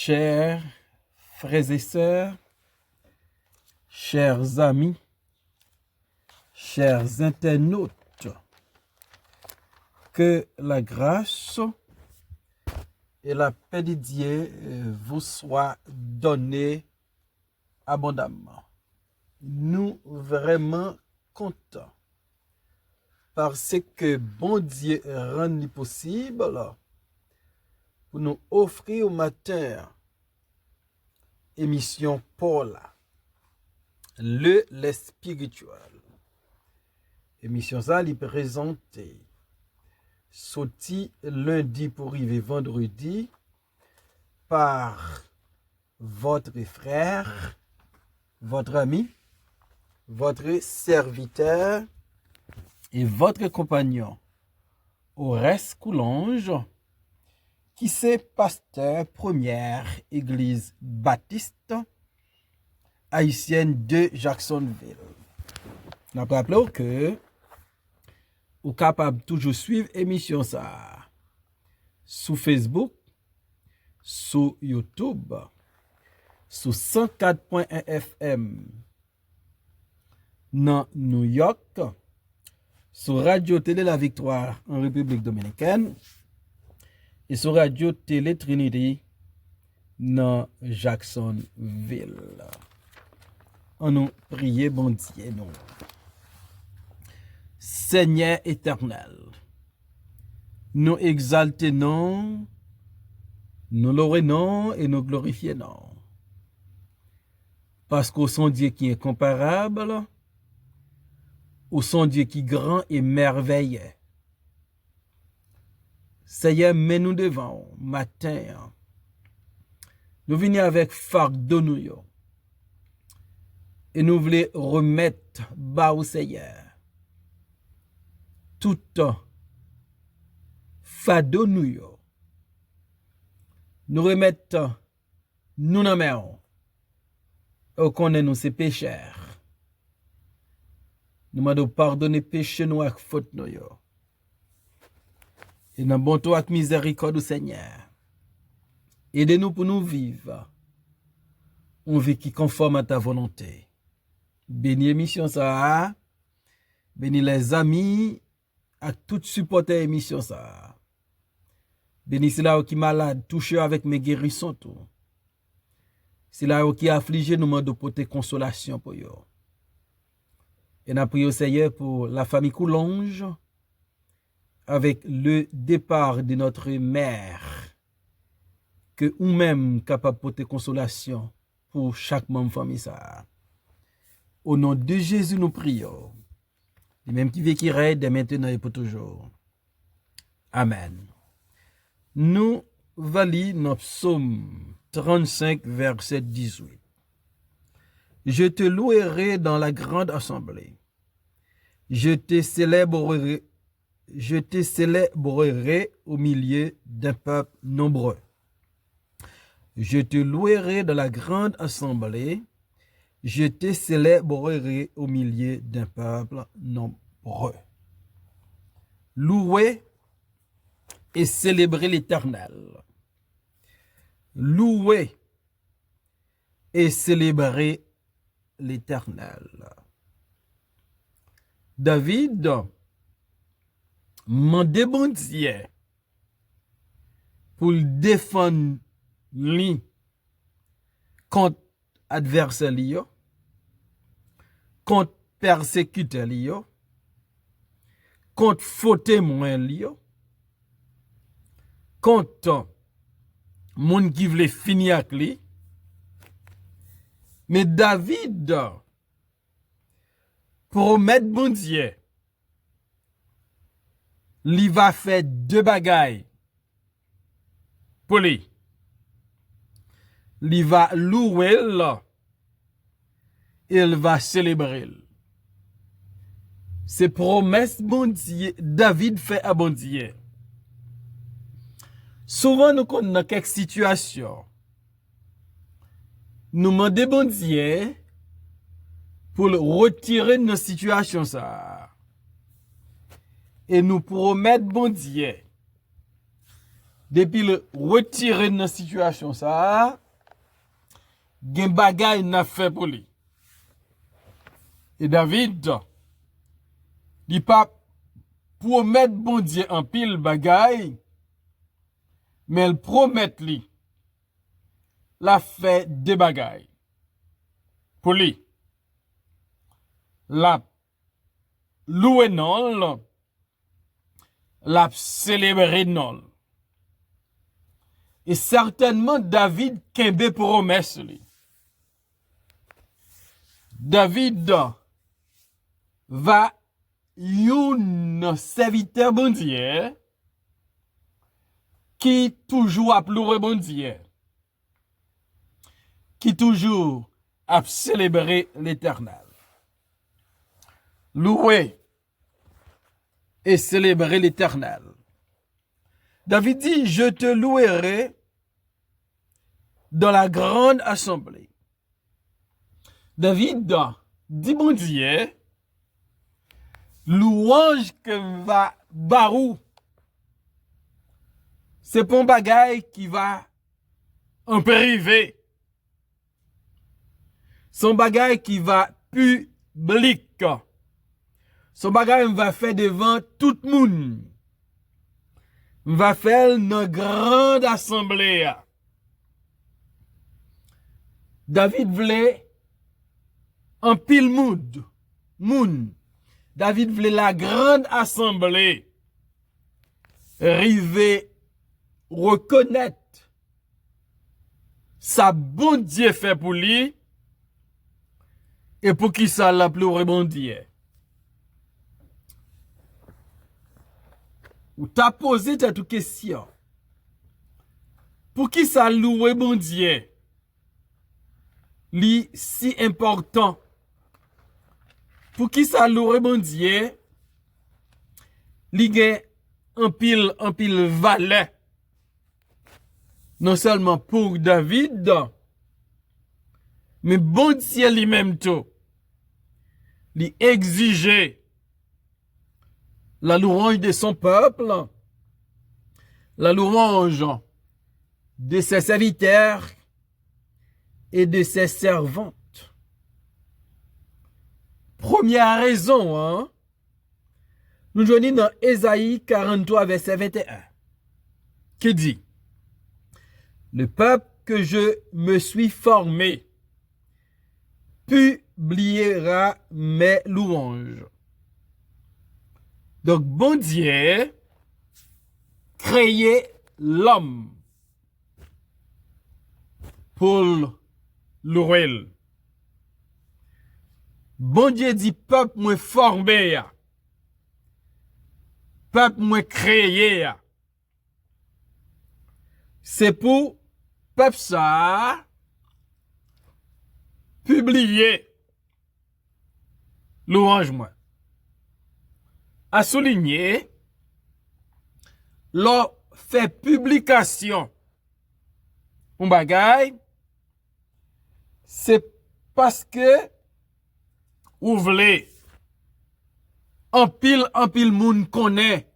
Chers frères et sœurs, chers amis, chers internautes, que la grâce et la paix de Dieu vous soient données abondamment. Nous vraiment contents parce que bon Dieu rend possible pour nous offrir au matin émission Paula, le spirituel. Émission ça est présentée sorti lundi pour arriver vendredi par votre frère, votre ami, votre serviteur et votre compagnon Horace Coulange, qui c'est pasteur première église baptiste haïtienne de Jacksonville. Nous rappelons que vous êtes capable de toujours suivre l'émission ça sur Facebook, sur YouTube, sur 104.1 FM dans New York, sur Radio Télé La Victoire en République Dominicaine et sur Radio Télé Trinity dans Jacksonville. On nous prie, bon Dieu, nous. Seigneur éternel, nous exaltons, nous louons et nous glorifions. Parce qu'au son Dieu qui est comparable, au son Dieu qui est grand et merveilleux. Seigneur, mais nous devons, matin, nous venons avec fardeau nous et nous voulons remettre bas au Seigneur tout fardeau nous remettons nous dans main et connaît nous ces pécheurs. Nous demandons pardonner péché nous ak faute nous et dans bon toi avec miséricorde au Seigneur. Aidez-nous pour nous vivre une vie qui conforme à ta volonté. Bénis l'émission ça, bénis les amis à tout supporter émission ça. Bénis ceux qui malade, touché avec mes guérissons tout. C'est là qui affligé nous demande pour tes consolation pour eux. Et nous prions au Seigneur pour la famille Coulange avec le départ de notre mère, que nous-mêmes capable de porter consolation pour chaque membre de famille ça. Au nom de Jésus nous prions. Et même qui vit qui règne dès maintenant et pour toujours. Amen. Nous valons notre psaume 35, verset 18. Je te louerai dans la grande assemblée. Je te célébrerai au milieu d'un peuple nombreux. Je te louerai dans la grande assemblée. Je te célébrerai au milieu d'un peuple nombreux. Louer et célébrer l'Éternel. Louer et célébrer l'Éternel. David m'a demandé pour le défendre lui contre adversaire, contre persécuteur, contre faux témoin, contre moun qui voulait finir avec lui. Mais David promet bon Dieu, il va faire deux bagailles pour lui. Il va louer et il va célébrer. C'est promesse bon Dieu, David fait à bon Dieu. Souvent nous connaissons dans quelques situations. Nous demandons bon Dieu pour le retirer de nos situations ça. Et nous promettons bon Dieu depuis le retirer dans situation ça, gen bagay n'a fait pour lui. Et David, il pas promettre bon Dieu en pile bagay, mais elle promet lui la fait des bagay. Pour lui, la louer non, la célébrer non. Et certainement David kembe promesse lui. David va yon serviteur bon Dieu qui toujours a pleuré bon Dieu, qui toujours a célébré l'Éternel. Louer et célébrer l'Éternel. David dit, je te louerai dans la grande assemblée. David dit, bon Dieu, louange que va barou, c'est pour un bagay qui va en privé. Son bagay qui va public. Son bagay va faire devant tout le monde. Va faire une grande assemblée. David voulait un pile moun. David voulait la grande assemblée river reconnaître sa bon Dieu fait pour lui et pour qui ça l'a pleuré bon Dieu. Ou t'as posé cette question. Pour qui ça loué bon Dieu? Li si important. Pour qui ça loué bon Dieu? Li gen un pile valet. Non seulement pour David, mais bon Dieu lui-même tout. Li exigeait la louange de son peuple, la louange de ses serviteurs et de ses servantes. Première raison, nous joignons dans Ésaïe 43, verset 21, qui dit, le peuple que je me suis formé publiera mes louanges. Donc, bon Dieu créé l'homme pour louer. Bon Dieu dit, peuple moi formé, peuple moi créé. C'est pour peuple ça publier louange moi. À souligner, l'on fait publication un bagay, c'est parce que ou vle en pile moun connaît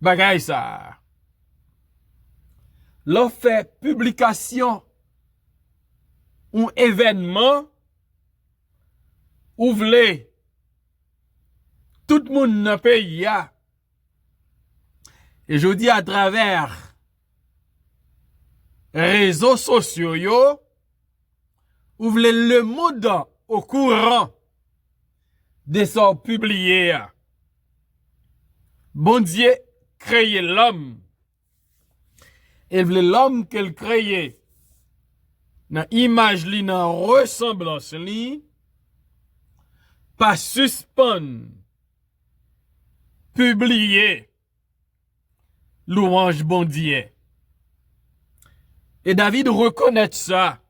bagay ça. L'on fait publication un événement ou vle tout le monde dans le pays. Et je dis à travers réseaux sociaux, ouvrez le monde au courant de son publié. Bon Dieu créé l'homme. Et l'homme qu'elle créé, dans l'image, dans ressemblance, pas suspendre, publier, louange bon Dieu. Et David reconnaît ça.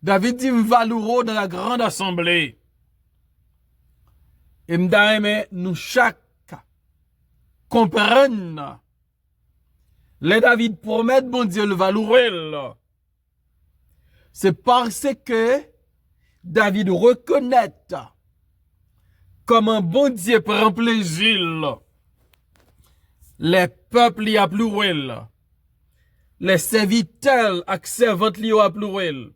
David dit m'valouro dans la grande assemblée. Et m'daime nous chaque comprenne. Les David promet bon Dieu le valourel. C'est parce que David reconnaît comme un bon Dieu prend plaisir les peuples y a loué, les serviteurs ak servantes li a loué,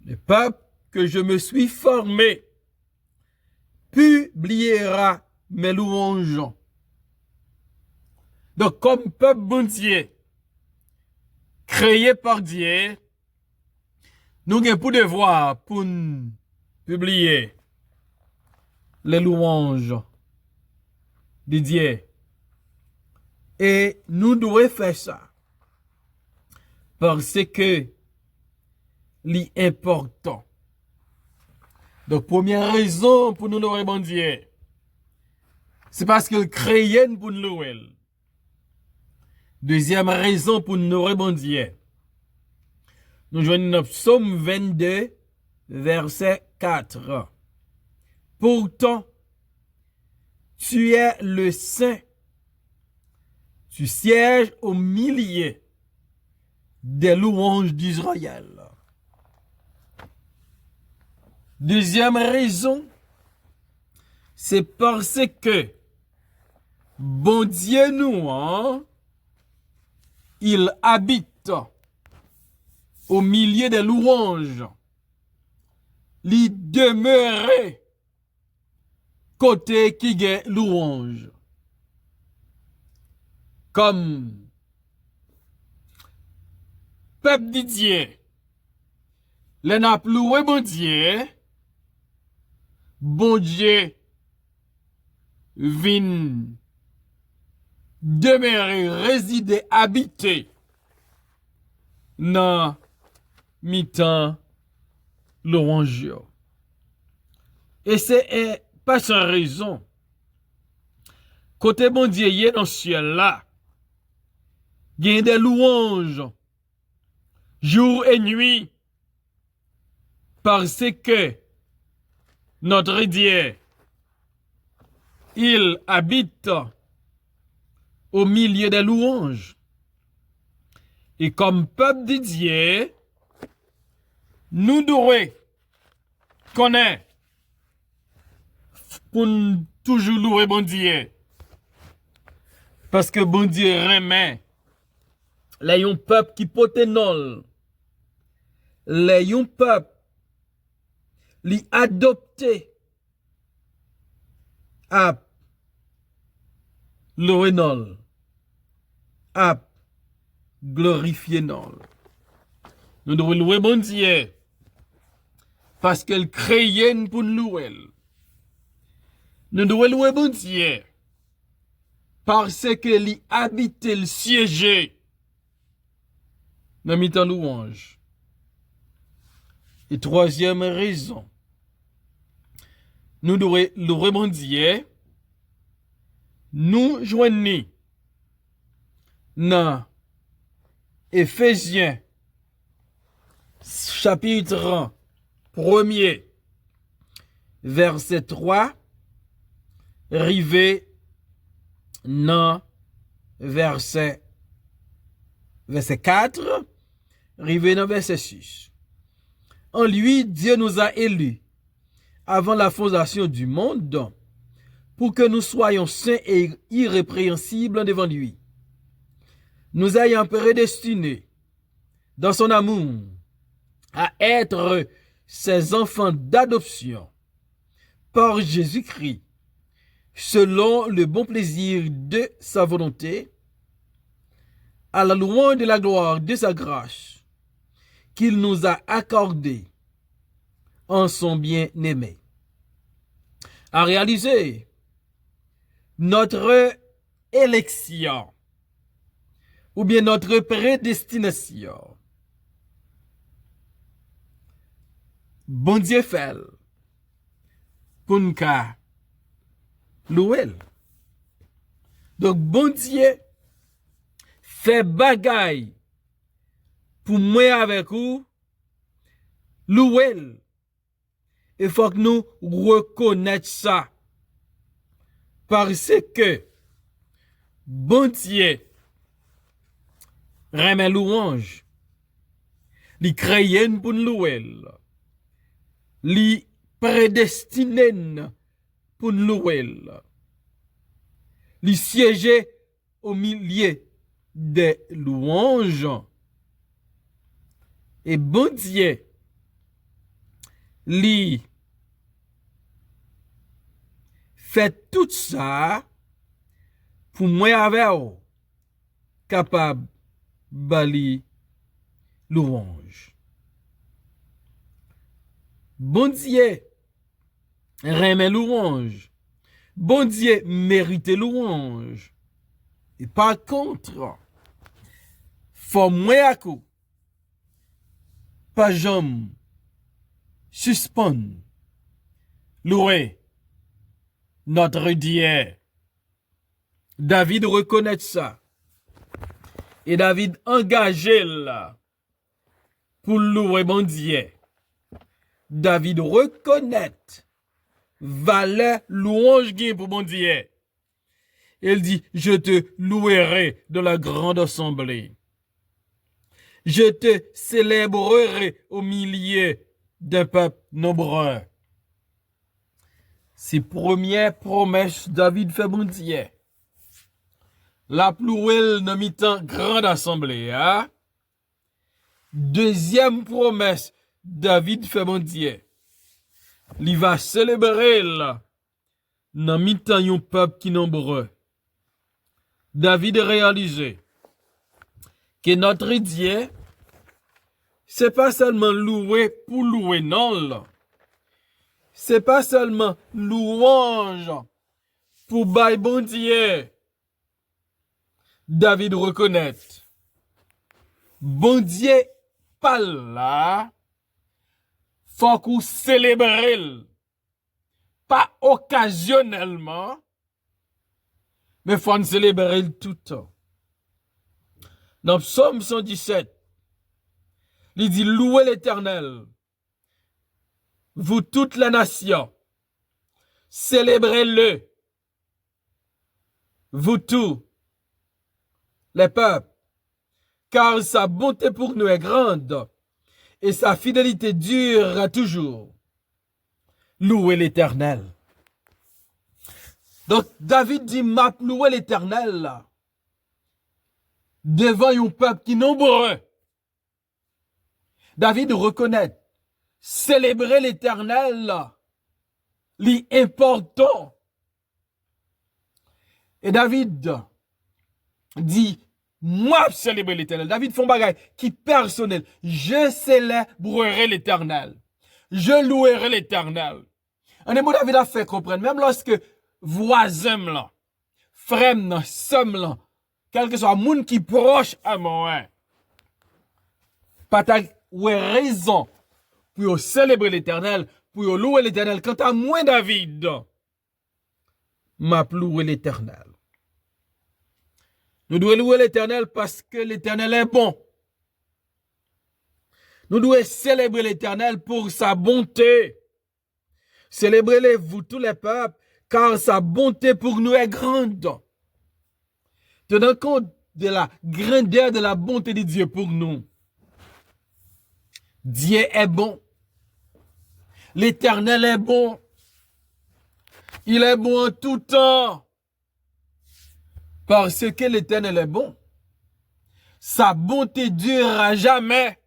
le peuple que je me suis formé publiera mes louanges. Donc, comme peuple bon Dieu, créé par Dieu, nous avons pour devoir pour publier les louanges de Dieu. Et nous devons faire ça parce que c'est important. Donc, première raison pour nous louer bon Dieu, c'est parce qu'il crée pour nous louer. Deuxième raison pour nous louer bon Dieu, nous joignons dans Psaume 22, verset 4. Pourtant, tu es le Saint. Tu sièges au milieu des louanges d'Israël. Deuxième raison, c'est parce que bon Dieu nous, il habite au milieu des louanges. Il demeure côté qui est louange. Comme peuple de Dieu, les n'a loué bon Dieu vient demeurer, résider, habiter dans mi-temps louange. Et c'est pas sans raison. Côté bon Dieu, il est dans le ciel là. Il y a des louanges jour et nuit parce que notre Dieu, il habite au milieu des louanges. Et comme peuple de Dieu, nous devons connaître pour toujours louer bon Dieu. Parce que bon Dieu remet les yon peuple qui potenol, les yon peuple li adopté à louer nol, à glorifier nol. Nous devons louer bon Dieu parce qu'elle crée pour nous louer. Nous devons louer bon Dieu parce qu'il habite le siège dans mi-temps louange. Et troisième raison, nous devons louer bon Dieu, nous joignons dans Éphésiens chapitre 1er verset 3 rivé dans verset 4 rivé dans verset 6. En lui, Dieu nous a élus avant la fondation du monde pour que nous soyons saints et irrépréhensibles devant lui. Nous ayant prédestinés dans son amour à être ses enfants d'adoption par Jésus-Christ, selon le bon plaisir de sa volonté, à la louange de la gloire de sa grâce, qu'il nous a accordée en son bien-aimé. À réaliser notre élection ou bien notre prédestination. Bon Dieu fait pour nous louer. Donc bon Dieu fait bagaille pour moi avec vous louer. Il faut que nous reconnaître ça. Parce que bon Dieu remet louange. Li crée pour nous louer. Li prédestiné pour nous louer. li siéger au milieu des louanges. Et bon Dieu, li fait tout ça pour moi avec capable bali louange. Bon Dieu remet louange. Bon Dieu mérite louange. Et par contre, faut moi pas jamais suspendre louer notre Dieu. David reconnaît ça. Et David engagé là pour louer mon Dieu. David reconnaît valeur louange pour mon Dieu. Il dit, je te louerai de la grande assemblée. Je te célébrerai au milieu d'un peuple nombreux. C'est première promesse David fait mon Dieu. La plouelle dans mi-temps grande assemblée. Hein? Deuxième promesse David fait mon Dieu. Il va célébrer là dans mi-temps un peuple qui nombreux. David réalisé que notre Dieu, c'est pas seulement louer pour louer, non. C'est pas seulement louange pour bailler bon Dieu. David reconnaît, bon Dieu pas là, faut qu'on célèbre, pas occasionnellement, mais faut qu'on célèbre tout le temps. Dans Psaume 117, il dit, louez l'Éternel, vous toutes les nations, célébrez-le, vous tous les peuples, car sa bonté pour nous est grande et sa fidélité dure à toujours. Louez l'Éternel. Donc David dit, m'a loué l'Éternel devant un peuple qui est nombreux. David reconnaît, célébrer l'Éternel, l'important. Et David dit, moi célébrer l'Éternel. David fait un bagage qui personnel. Je célébrerai l'Éternel. Je louerai l'Éternel. Un des mots David a fait comprendre, même lorsque voisin là, frère là, somme là, quel que soit le monde qui proche à moi, pas ta raison pour célébrer l'Éternel, pour louer l'Éternel. Quant à moi, David, m'a loué l'Éternel. Nous devons louer l'Éternel parce que l'Éternel est bon. Nous devons célébrer l'Éternel pour sa bonté. Célébrez-le, vous tous les peuples, car sa bonté pour nous est grande. Tenons compte de la grandeur de la bonté de Dieu pour nous. Dieu est bon. L'Éternel est bon. Il est bon en tout temps. Parce que l'Éternel est bon. Sa bonté dure à jamais.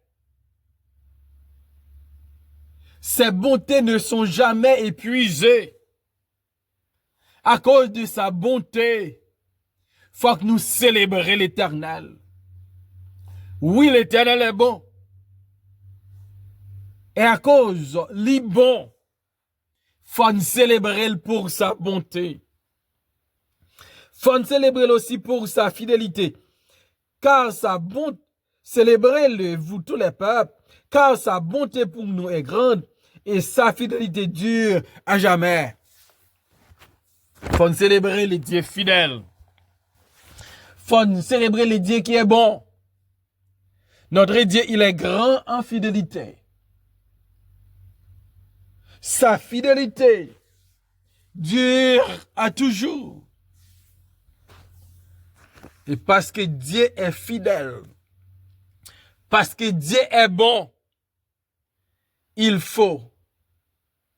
Ses bontés ne sont jamais épuisées. À cause de sa bonté, faut que nous célébrions l'Éternel. Oui, l'Éternel est bon. Et à cause, il est bon, faut nous célébrer pour sa bonté. Faut nous célébrer aussi pour sa fidélité. Car sa bonté, célébrez-le, vous tous les peuples, car sa bonté pour nous est grande et sa fidélité dure à jamais. Faut nous célébrer les dieux fidèles. Faut nous célébrer les dieux qui est bon. Notre Dieu, il est grand en fidélité. Sa fidélité dure à toujours. Et parce que Dieu est fidèle, parce que Dieu est bon, il faut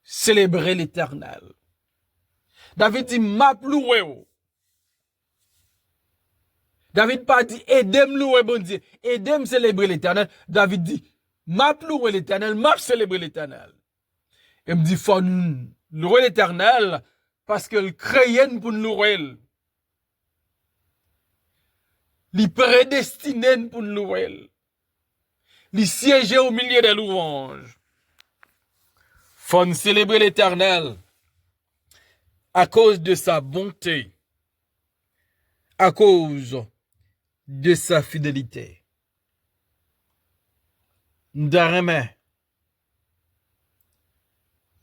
célébrer l'Éternel. David dit, m'a loué. David pas dit, aidez-moi louer bon Dieu, aidez-moi célébrer l'éternel. David dit, m'a louer l'éternel, m'a célébrer l'éternel. Et me dit, faut nous louer l'éternel, parce que le créé pour nous louer. Il prédestiné pour nous louer. Il siégeait au milieu des louanges. Faut nous célébrer l'éternel à cause de sa bonté, à cause de sa fidélité. Nous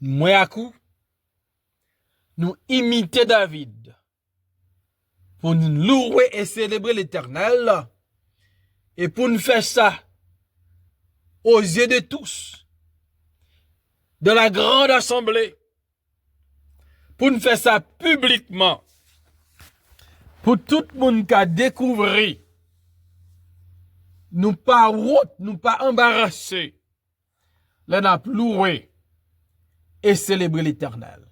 moi à coup, nous imiter David pour nous louer et célébrer l'éternel et pour nous faire ça aux yeux de tous, de la grande assemblée, pour nous faire ça publiquement, pour tout le monde qui a découvert, nous pas route, nous pas embarrassés, là n'a loué et célébrer l'éternel.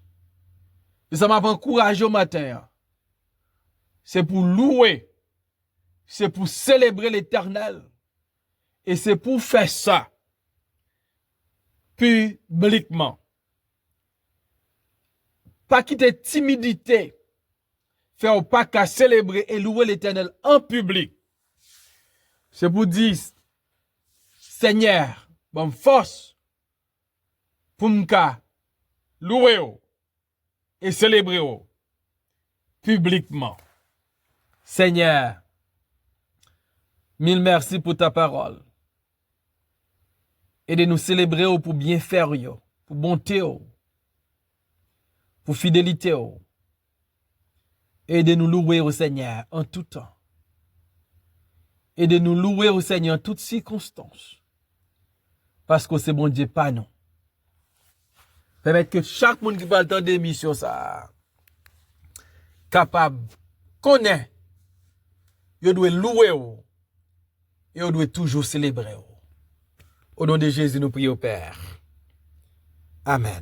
Et ça m'a encouragé au matin. C'est pour louer, c'est pour célébrer l'éternel. Et c'est pour faire ça publiquement. Pas quitter timidité, faire pas qu'à célébrer et louer l'éternel en public. C'est pour dire, Seigneur, bonne force, pour m'ka louer et célébrer publiquement. Seigneur, mille merci pour ta parole. Et de nous célébrer pour bien faire, pour bonté, pour fidélité. Et de nous louer au Seigneur en tout temps. Et de nous louer au Seigneur en toutes circonstances. Parce que c'est bon Dieu, pas nous. Permettre que chaque monde qui va entendre l'émission, ça, capable, connaît, il doit louer, et il doit toujours célébrer. Au nom de Jésus, nous prions, Père. Amen.